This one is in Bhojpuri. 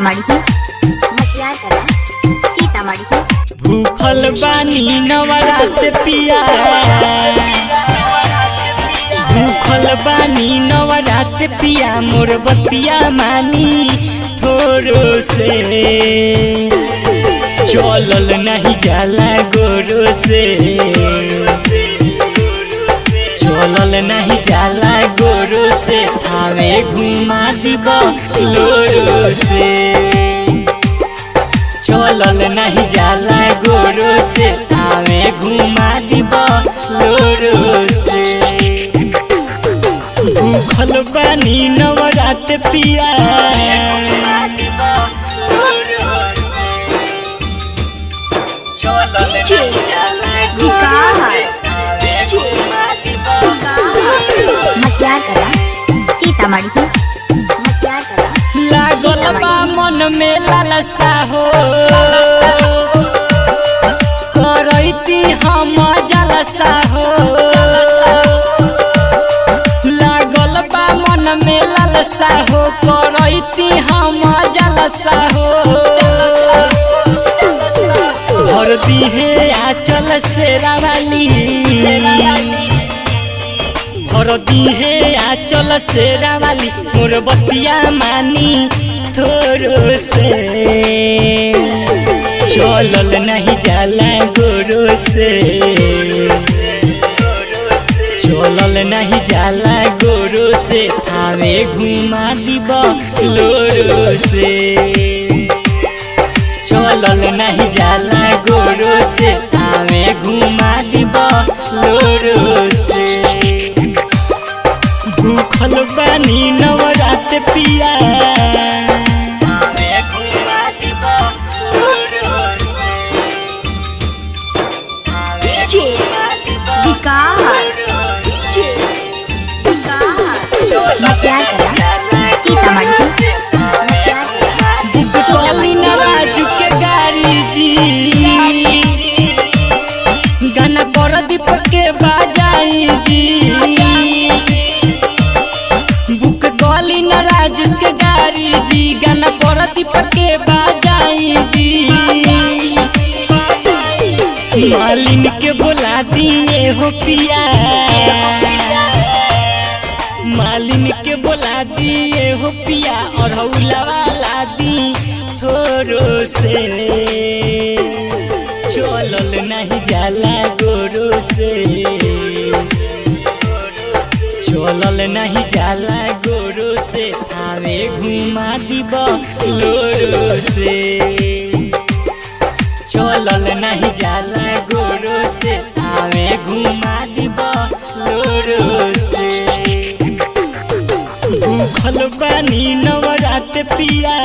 सीतामढ़ी मटियार कला सीतामढ़ी। भूखल बानी नवरात पिया, भूखल बानी नवरात पिया, मोर बतिया मानी थोरो से, चलल नहीं जाला गोरो से, चलल नहीं जाला गोरो से, थावे घुमा दीब लोरो से, चलल नहीं जाला गोरो से, थावे घुमा दीब लोरो से। भूखल बानी नवरात पिया, मटियार कला सीतामढ़ी मटियार कला। लागल बा मन में लालसा हो, करैती हम जलसा हो, लागल बा मन में लालसा हो, करैती हम जलसा हो, भर दिहे आंचल से रावाली, भर दिहे आंचल से रावाली, मोर बतिया मानी थोरो से, चलल नहीं जाला गोरो से, चलल नहीं जाला गोरो से, थावे घुमा दीब लोरो से, चलल नहीं जाला गोरो से, थावे घुमा दीब लोरो से। भूखल बानी नवरात पिया, मटियार कला सीतामढ़ी मटियार कला। राजू के गाड़ी जी, गाना पर दीपक के बाजाई जी, बुक गली न राजेश के गाड़ी जी, गाना पर दीपक के बाजाई जी, मालिन के बोला दिए हो पिया, मालिन के बोला दिए हो पिया, और हौलावाला दी थोरो से, चलल नहीं जाला गोरो से, चलल नहीं जाला गोरो से, थावे घुमा दीब लोरो से, चलल नहीं जाला गोरो से, थावे घुमा दीब लोरो से। भूखल बानी नवरात पिया।